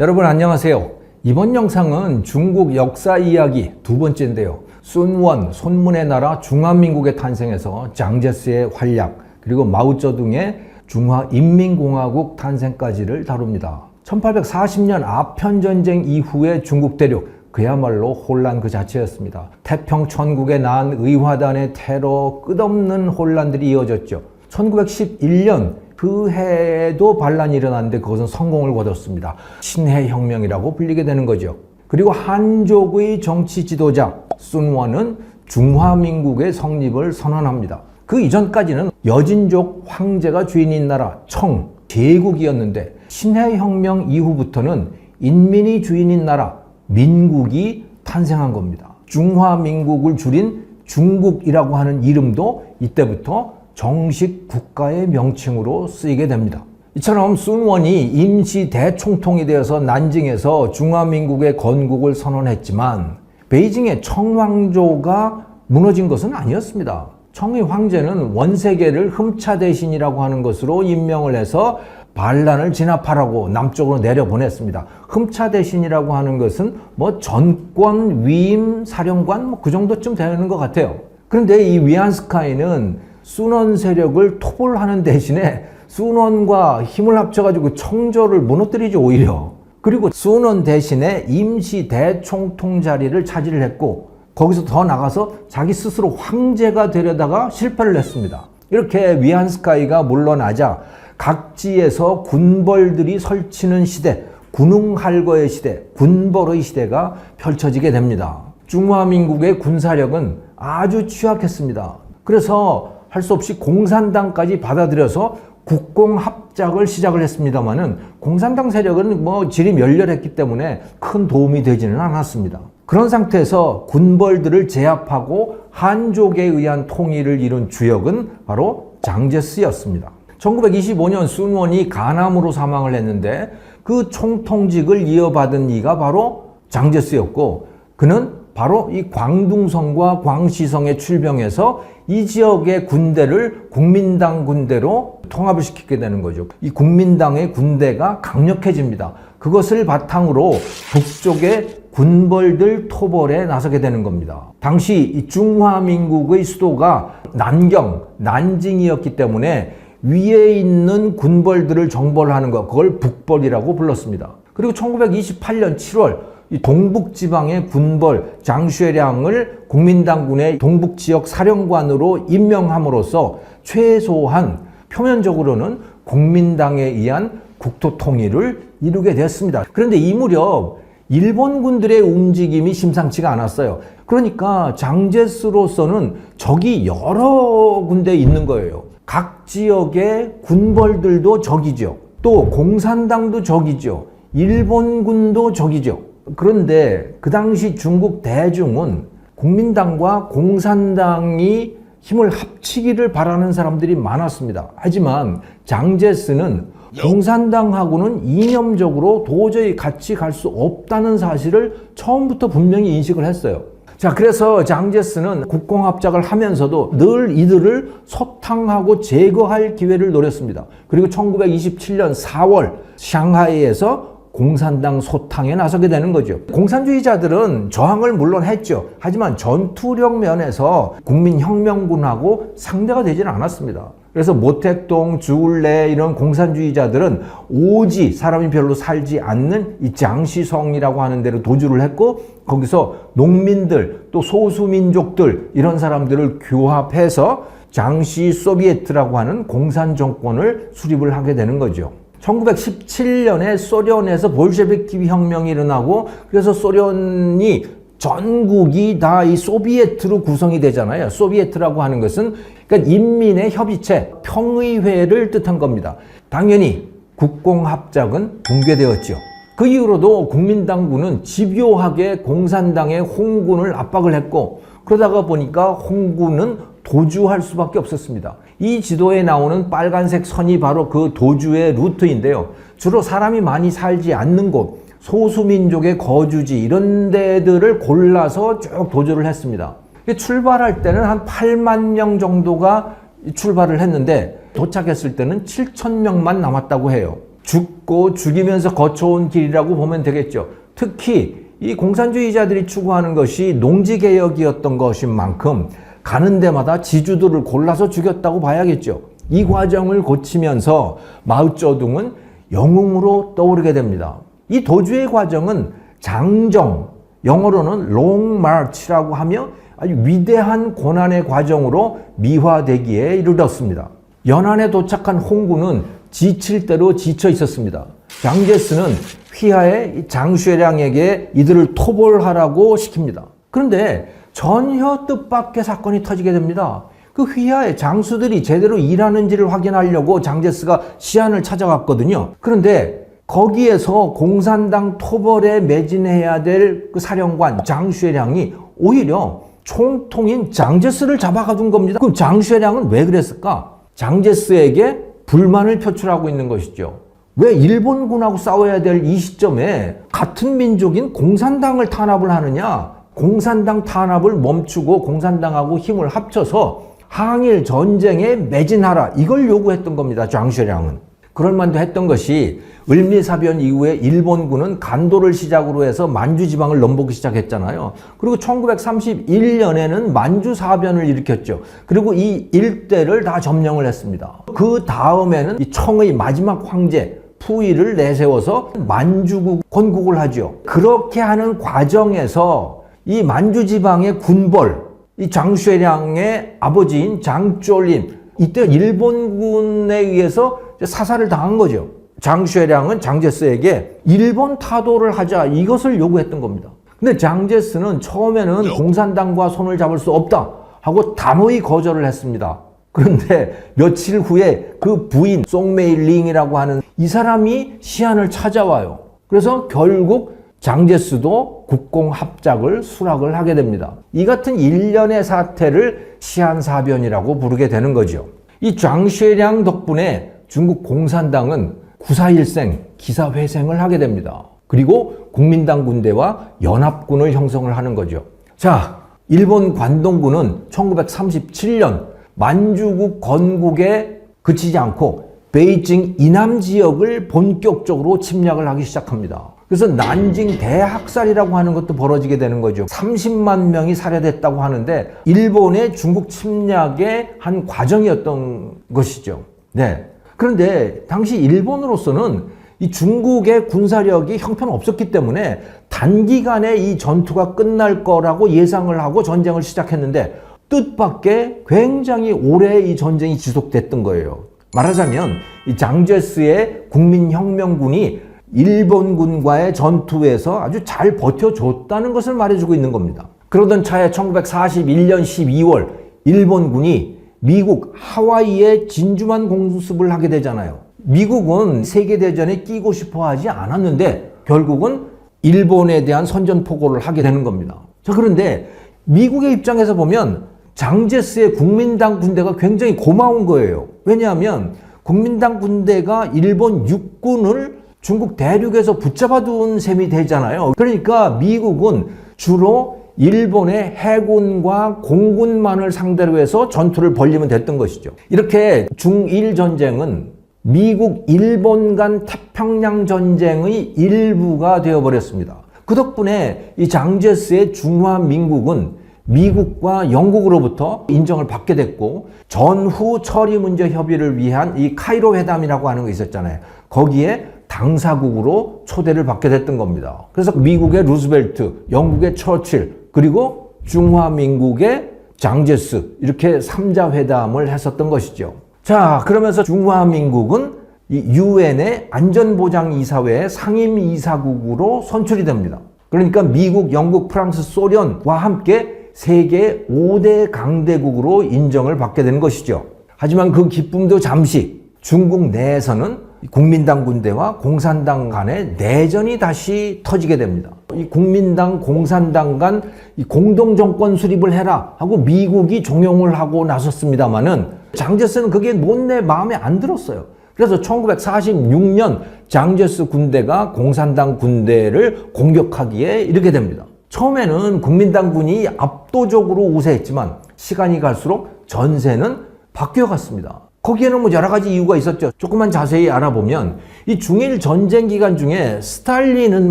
여러분 안녕하세요. 이번 영상은 중국 역사 이야기 두 번째인데요. 순원, 손문의 나라 중화민국의 탄생에서 장제스의 활약, 그리고 마오쩌둥의 중화인민공화국 탄생까지를 다룹니다. 1840년 아편전쟁 이후의 중국 대륙, 그야말로 혼란 그 자체였습니다. 태평천국에 난 의화단의 테러, 끝없는 혼란들이 이어졌죠. 1911년 그 해에도 반란이 일어났는데 그것은 성공을 거뒀습니다. 신해혁명이라고 불리게 되는 거죠. 그리고 한족의 정치 지도자 순원은 중화민국의 성립을 선언합니다. 그 이전까지는 여진족 황제가 주인인 나라 청, 제국이었는데 신해혁명 이후부터는 인민이 주인인 나라 민국이 탄생한 겁니다. 중화민국을 줄인 중국이라고 하는 이름도 이때부터 정식 국가의 명칭으로 쓰이게 됩니다. 이처럼 순원이 임시 대총통이 되어서 난징에서 중화민국의 건국을 선언했지만 베이징의 청왕조가 무너진 것은 아니었습니다. 청의 황제는 원세계를 흠차대신이라고 하는 것으로 임명을 해서 반란을 진압하라고 남쪽으로 내려보냈습니다. 흠차대신이라고 하는 것은 전권 위임 사령관 그 정도쯤 되는 것 같아요. 그런데 이 위안스카이는 순원 세력을 토벌하는 대신에 순원과 힘을 합쳐가지고 청조를 무너뜨리죠, 오히려. 그리고 순원 대신에 임시 대총통 자리를 차지를 했고 거기서 더 나가서 자기 스스로 황제가 되려다가 실패를 했습니다. 이렇게 위안스카이가 물러나자 각지에서 군벌들이 설치는 시대, 군웅할거의 시대, 군벌의 시대가 펼쳐지게 됩니다. 중화민국의 군사력은 아주 취약했습니다. 그래서 할 수 없이 공산당까지 받아들여서 국공합작을 시작을 했습니다만은 공산당 세력은 질이 멸렬했기 때문에 큰 도움이 되지는 않았습니다. 그런 상태에서 군벌들을 제압하고 한족에 의한 통일을 이룬 주역은 바로 장제스였습니다. 1925년 순원이 간암으로 사망을 했는데 그 총통직을 이어받은 이가 바로 장제스였고 그는 바로 이 광둥성과 광시성에 출병해서 이 지역의 군대를 국민당 군대로 통합을 시키게 되는 거죠. 이 국민당의 군대가 강력해집니다. 그것을 바탕으로 북쪽의 군벌들 토벌에 나서게 되는 겁니다. 당시 이 중화민국의 수도가 난경, 난징이었기 때문에 위에 있는 군벌들을 정벌하는 것, 그걸 북벌이라고 불렀습니다. 그리고 1928년 7월 이 동북지방의 군벌 장쉐량을 국민당군의 동북지역 사령관으로 임명함으로써 최소한 표면적으로는 국민당에 의한 국토 통일을 이루게 되었습니다. 그런데 이 무렵 일본군들의 움직임이 심상치가 않았어요. 그러니까 장제스로서는 적이 여러 군데 있는 거예요. 각 지역의 군벌들도 적이죠. 또 공산당도 적이죠. 일본군도 적이죠. 그런데 그 당시 중국 대중은 국민당과 공산당이 힘을 합치기를 바라는 사람들이 많았습니다. 하지만 장제스는 공산당하고는 이념적으로 도저히 같이 갈 수 없다는 사실을 처음부터 분명히 인식을 했어요. 자, 그래서 장제스는 국공합작을 하면서도 늘 이들을 소탕하고 제거할 기회를 노렸습니다. 그리고 1927년 4월 샹하이에서 공산당 소탕에 나서게 되는 거죠. 공산주의자들은 저항을 물론 했죠. 하지만 전투력 면에서 국민혁명군하고 상대가 되지는 않았습니다. 그래서 모택동, 주울레 이런 공산주의자들은 오지 사람이 별로 살지 않는 이 장시성이라고 하는 데로 도주를 했고 거기서 농민들 또 소수민족들 이런 사람들을 규합해서 장시 소비에트라고 하는 공산 정권을 수립을 하게 되는 거죠. 1917년에 소련에서 볼셰비키 혁명이 일어나고 그래서 소련이 전국이 다 이 소비에트로 구성이 되잖아요. 소비에트라고 하는 것은 그러니까 인민의 협의체, 평의회를 뜻한 겁니다. 당연히 국공합작은 붕괴되었죠. 그 이후로도 국민당군은 집요하게 공산당의 홍군을 압박을 했고 그러다가 보니까 홍군은 도주할 수밖에 없었습니다. 이 지도에 나오는 빨간색 선이 바로 그 도주의 루트인데요. 주로 사람이 많이 살지 않는 곳, 소수민족의 거주지 이런 데들을 골라서 쭉 도주를 했습니다. 출발할 때는 한 8만 명 정도가 출발을 했는데 도착했을 때는 7천 명만 남았다고 해요. 죽고 죽이면서 거쳐온 길이라고 보면 되겠죠. 특히 이 공산주의자들이 추구하는 것이 농지개혁이었던 것인 만큼 가는 데마다 지주들을 골라서 죽였다고 봐야겠죠. 이 과정을 거치면서 마오쩌둥은 영웅으로 떠오르게 됩니다. 이 도주의 과정은 장정, 영어로는 long march라고 하며 아주 위대한 고난의 과정으로 미화되기에 이르렀습니다. 연안에 도착한 홍군은 지칠 대로 지쳐 있었습니다. 장제스는 휘하의 장쉐량에게 이들을 토벌하라고 시킵니다. 그런데 전혀 뜻밖의 사건이 터지게 됩니다. 그 휘하의 장수들이 제대로 일하는지를 확인하려고 장제스가 시안을 찾아갔거든요. 그런데 거기에서 공산당 토벌에 매진해야 될 그 사령관 장쉐량이 오히려 총통인 장제스를 잡아가둔 겁니다. 그럼 장쉐량은 왜 그랬을까? 장제스에게 불만을 표출하고 있는 것이죠. 왜 일본군하고 싸워야 될 이 시점에 같은 민족인 공산당을 탄압을 하느냐? 공산당 탄압을 멈추고 공산당하고 힘을 합쳐서 항일 전쟁에 매진하라. 이걸 요구했던 겁니다. 장쉐량은. 그럴만도 했던 것이 을미사변 이후에 일본군은 간도를 시작으로 해서 만주 지방을 넘보기 시작했잖아요. 그리고 1931년에는 만주 사변을 일으켰죠. 그리고 이 일대를 다 점령을 했습니다. 그 다음에는 이 청의 마지막 황제 푸이를 내세워서 만주국 건국을 하죠. 그렇게 하는 과정에서 이 만주 지방의 군벌, 이 장쉐량의 아버지인 장쫄림, 이때 일본군에 의해서 사살을 당한 거죠. 장쉐량은 장제스에게 일본 타도를 하자, 이것을 요구했던 겁니다. 근데 장제스는 처음에는 공산당과 손을 잡을 수 없다 하고 담의 거절을 했습니다. 그런데 며칠 후에 그 부인 송메일링이라고 하는 이 사람이 시안을 찾아와요. 그래서 결국 장제스도 국공합작을 수락을 하게 됩니다. 이 같은 일련의 사태를 시안사변이라고 부르게 되는 거죠. 이 장쉐량 덕분에 중국 공산당은 구사일생, 기사회생을 하게 됩니다. 그리고 국민당 군대와 연합군을 형성을 하는 거죠. 자, 일본 관동군은 1937년 만주국 건국에 그치지 않고 베이징 이남 지역을 본격적으로 침략을 하기 시작합니다. 그래서 난징 대학살이라고 하는 것도 벌어지게 되는 거죠. 30만 명이 살해됐다고 하는데 일본의 중국 침략의 한 과정이었던 것이죠. 네. 그런데 당시 일본으로서는 이 중국의 군사력이 형편없었기 때문에 단기간에 이 전투가 끝날 거라고 예상을 하고 전쟁을 시작했는데 뜻밖의 굉장히 오래 이 전쟁이 지속됐던 거예요. 말하자면 이 장제스의 국민혁명군이 일본군과의 전투에서 아주 잘 버텨줬다는 것을 말해주고 있는 겁니다. 그러던 차에 1941년 12월 일본군이 미국 하와이에 진주만 공습을 하게 되잖아요. 미국은 세계대전에 끼고 싶어 하지 않았는데 결국은 일본에 대한 선전포고를 하게 되는 겁니다. 자, 그런데 미국의 입장에서 보면 장제스의 국민당 군대가 굉장히 고마운 거예요. 왜냐하면 국민당 군대가 일본 육군을 중국 대륙에서 붙잡아둔 셈이 되잖아요. 그러니까 미국은 주로 일본의 해군과 공군만을 상대로 해서 전투를 벌이면 됐던 것이죠. 이렇게 중일 전쟁은 미국, 일본 간 태평양 전쟁의 일부가 되어버렸습니다. 그 덕분에 이 장제스의 중화민국은 미국과 영국으로부터 인정을 받게 됐고 전후 처리 문제 협의를 위한 이 카이로 회담이라고 하는 거 있었잖아요. 거기에 당사국으로 초대를 받게 됐던 겁니다. 그래서 미국의 루즈벨트, 영국의 처칠, 그리고 중화민국의 장제스, 이렇게 3자 회담을 했었던 것이죠. 자, 그러면서 중화민국은 이 유엔의 안전보장이사회의 상임이사국으로 선출이 됩니다. 그러니까 미국, 영국, 프랑스, 소련과 함께 세계 5대 강대국으로 인정을 받게 되는 것이죠. 하지만 그 기쁨도 잠시, 중국 내에서는 국민당 군대와 공산당 간의 내전이 다시 터지게 됩니다. 이 국민당, 공산당 간 공동정권 수립을 해라 하고 미국이 종용을 하고 나섰습니다마는 장제스는 그게 못내 마음에 안 들었어요. 그래서 1946년 장제스 군대가 공산당 군대를 공격하기에 이르게 됩니다. 처음에는 국민당군이 압도적으로 우세했지만 시간이 갈수록 전세는 바뀌어갔습니다. 거기에는 뭐 여러 가지 이유가 있었죠. 조금만 자세히 알아보면 이 중일 전쟁 기간 중에 스탈린은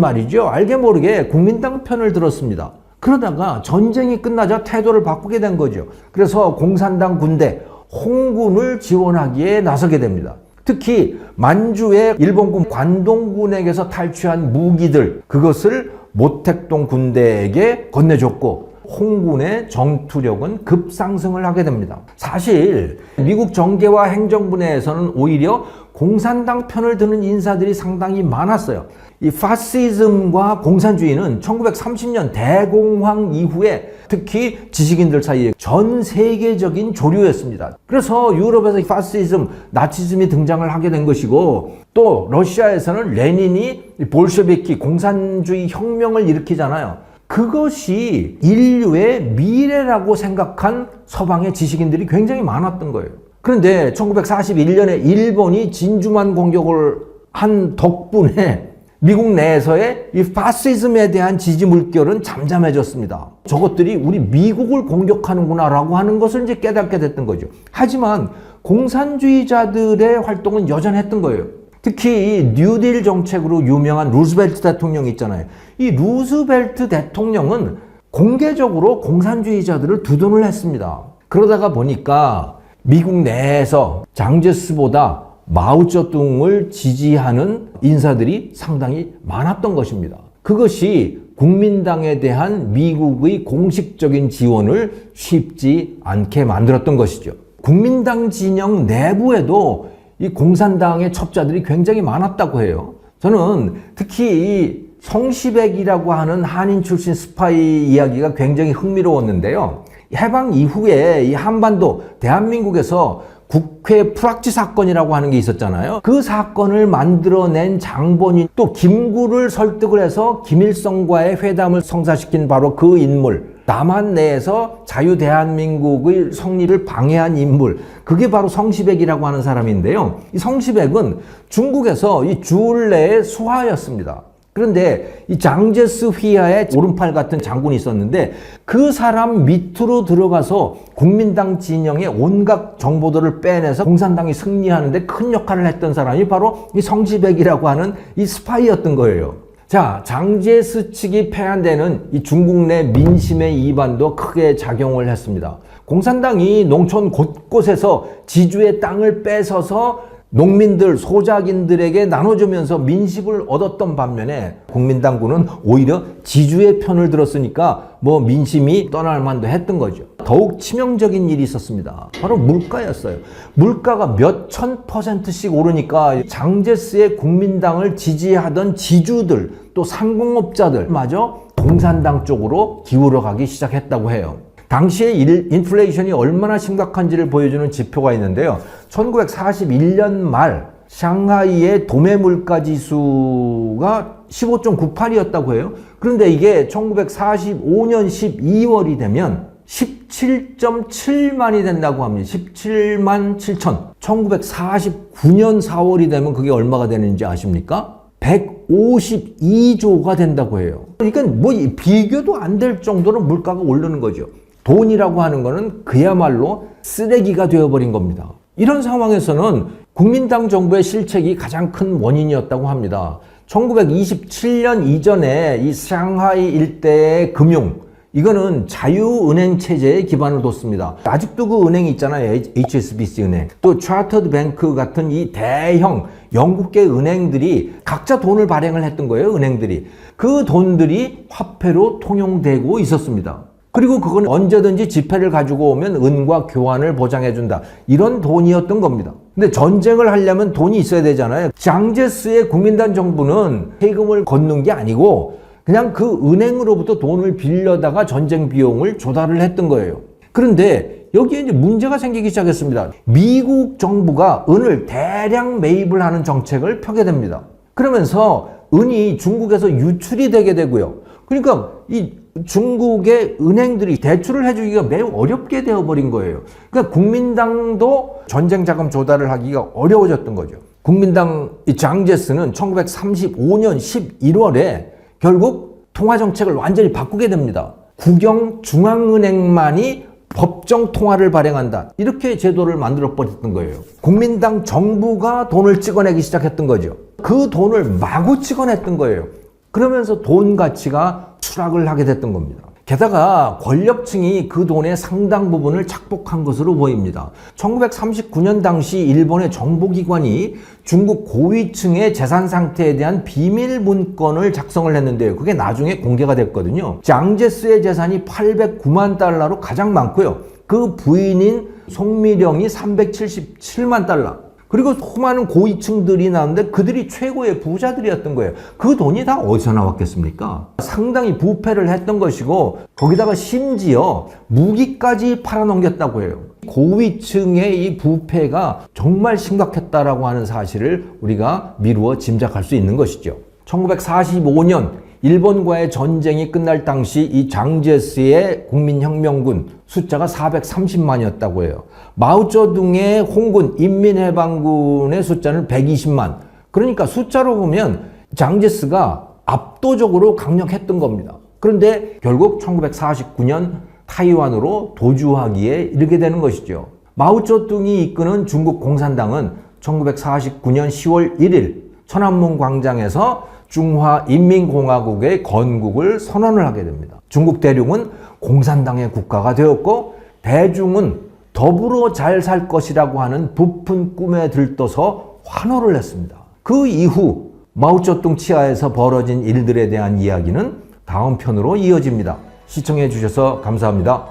말이죠. 알게 모르게 국민당 편을 들었습니다. 그러다가 전쟁이 끝나자 태도를 바꾸게 된 거죠. 그래서 공산당 군대 홍군을 지원하기에 나서게 됩니다. 특히 만주의 일본군 관동군에게서 탈취한 무기들, 그것을 모택동 군대에게 건네줬고 홍군의 전투력은 급상승을 하게 됩니다. 사실 미국 정계와 행정부 내에서는 오히려 공산당 편을 드는 인사들이 상당히 많았어요. 이 파시즘과 공산주의는 1930년 대공황 이후에 특히 지식인들 사이에 전 세계적인 조류였습니다. 그래서 유럽에서 파시즘, 나치즘이 등장을 하게 된 것이고, 또 러시아에서는 레닌이 볼셰비키 공산주의 혁명을 일으키잖아요. 그것이 인류의 미래라고 생각한 서방의 지식인들이 굉장히 많았던 거예요. 그런데 1941년에 일본이 진주만 공격을 한 덕분에 미국 내에서의 이 파시즘에 대한 지지 물결은 잠잠해졌습니다. 저것들이 우리 미국을 공격하는구나라고 하는 것을 이제 깨닫게 됐던 거죠. 하지만 공산주의자들의 활동은 여전했던 거예요. 특히 이 뉴딜 정책으로 유명한 루스벨트 대통령이 있잖아요. 이 루스벨트 대통령은 공개적으로 공산주의자들을 두둔을 했습니다. 그러다가 보니까 미국 내에서 장제스보다 마오쩌둥을 지지하는 인사들이 상당히 많았던 것입니다. 그것이 국민당에 대한 미국의 공식적인 지원을 쉽지 않게 만들었던 것이죠. 국민당 진영 내부에도 이 공산당의 첩자들이 굉장히 많았다고 해요. 저는 특히 이 성시백이라고 하는 한인 출신 스파이 이야기가 굉장히 흥미로웠는데요. 해방 이후에 이 한반도 대한민국에서 국회 프락치 사건이라고 하는 게 있었잖아요. 그 사건을 만들어낸 장본인, 또 김구를 설득을 해서 김일성과의 회담을 성사시킨 바로 그 인물, 남한 내에서 자유대한민국의 성립을 방해한 인물, 그게 바로 성시백이라고 하는 사람인데요. 이 성시백은 중국에서 이 주울레의 수하였습니다. 그런데 이 장제스 휘하의 오른팔 같은 장군이 있었는데 그 사람 밑으로 들어가서 국민당 진영의 온갖 정보들을 빼내서 공산당이 승리하는데 큰 역할을 했던 사람이 바로 이 성시백이라고 하는 이 스파이였던 거예요. 자, 장제스 측이 패한 데는 이 중국 내 민심의 이반도 크게 작용을 했습니다. 공산당이 농촌 곳곳에서 지주의 땅을 뺏어서 농민들, 소작인들에게 나눠주면서 민심을 얻었던 반면에 국민당군은 오히려 지주의 편을 들었으니까 뭐 민심이 떠날 만도 했던 거죠. 더욱 치명적인 일이 있었습니다. 바로 물가였어요. 물가가 몇천 %씩 오르니까 장제스의 국민당을 지지하던 지주들, 또 상공업자들마저 공산당 쪽으로 기울어가기 시작했다고 해요. 당시에 인플레이션이 얼마나 심각한지를 보여주는 지표가 있는데요. 1941년 말 샹하이의 도매 물가 지수가 15.98이었다고 해요. 그런데 이게 1945년 12월이 되면 17.7만이 된다고 합니다. 17만 7천. 1949년 4월이 되면 그게 얼마가 되는지 아십니까? 152조가 된다고 해요. 그러니까 뭐 비교도 안 될 정도로 물가가 오르는 거죠. 돈이라고 하는 거는 그야말로 쓰레기가 되어버린 겁니다. 이런 상황에서는 국민당 정부의 실책이 가장 큰 원인이었다고 합니다. 1927년 이전에 이 상하이 일대의 금융, 이거는 자유은행 체제에 기반을 뒀습니다. 아직도 그 은행이 있잖아요. HSBC 은행. 또 차터드 뱅크 같은 이 대형 영국계 은행들이 각자 돈을 발행을 했던 거예요. 은행들이. 그 돈들이 화폐로 통용되고 있었습니다. 그리고 그건 언제든지 지폐를 가지고 오면 은과 교환을 보장해준다. 이런 돈이었던 겁니다. 근데 전쟁을 하려면 돈이 있어야 되잖아요. 장제스의 국민당 정부는 세금을 걷는 게 아니고 그냥 그 은행으로부터 돈을 빌려다가 전쟁 비용을 조달을 했던 거예요. 그런데 여기에 이제 문제가 생기기 시작했습니다. 미국 정부가 은을 대량 매입을 하는 정책을 펴게 됩니다. 그러면서 은이 중국에서 유출이 되게 되고요. 그러니까 이 중국의 은행들이 대출을 해주기가 매우 어렵게 되어버린 거예요. 그러니까 국민당도 전쟁 자금 조달을 하기가 어려워졌던 거죠. 국민당 장제스는 1935년 11월에 결국 통화정책을 완전히 바꾸게 됩니다. 국영 중앙은행만이 법정 통화를 발행한다. 이렇게 제도를 만들어 버렸던 거예요. 국민당 정부가 돈을 찍어내기 시작했던 거죠. 그 돈을 마구 찍어냈던 거예요. 그러면서 돈 가치가 추락을 하게 됐던 겁니다. 게다가 권력층이 그 돈의 상당 부분을 착복한 것으로 보입니다. 1939년 당시 일본의 정보기관이 중국 고위층의 재산 상태에 대한 비밀 문건을 작성을 했는데요. 그게 나중에 공개가 됐거든요. 장제스의 재산이 809만 달러로 가장 많고요. 그 부인인 송미령이 377만 달러. 그리고 수많은 고위층들이 나오는데 그들이 최고의 부자들이었던 거예요. 그 돈이 다 어디서 나왔겠습니까? 상당히 부패를 했던 것이고 거기다가 심지어 무기까지 팔아넘겼다고 해요. 고위층의 이 부패가 정말 심각했다라고 하는 사실을 우리가 미루어 짐작할 수 있는 것이죠. 1945년 일본과의 전쟁이 끝날 당시 이 장제스의 국민혁명군 숫자가 430만이었다고 해요. 마오쩌둥의 홍군 인민해방군의 숫자는 120만. 그러니까 숫자로 보면 장제스가 압도적으로 강력했던 겁니다. 그런데 결국 1949년 타이완으로 도주하기에 이르게 되는 것이죠. 마오쩌둥이 이끄는 중국 공산당은 1949년 10월 1일 천안문 광장에서 중화인민공화국의 건국을 선언을 하게 됩니다. 중국 대륙은 공산당의 국가가 되었고 대중은 더불어 잘 살 것이라고 하는 부푼 꿈에 들떠서 환호를 했습니다. 그 이후 마오쩌둥 치하에서 벌어진 일들에 대한 이야기는 다음 편으로 이어집니다. 시청해 주셔서 감사합니다.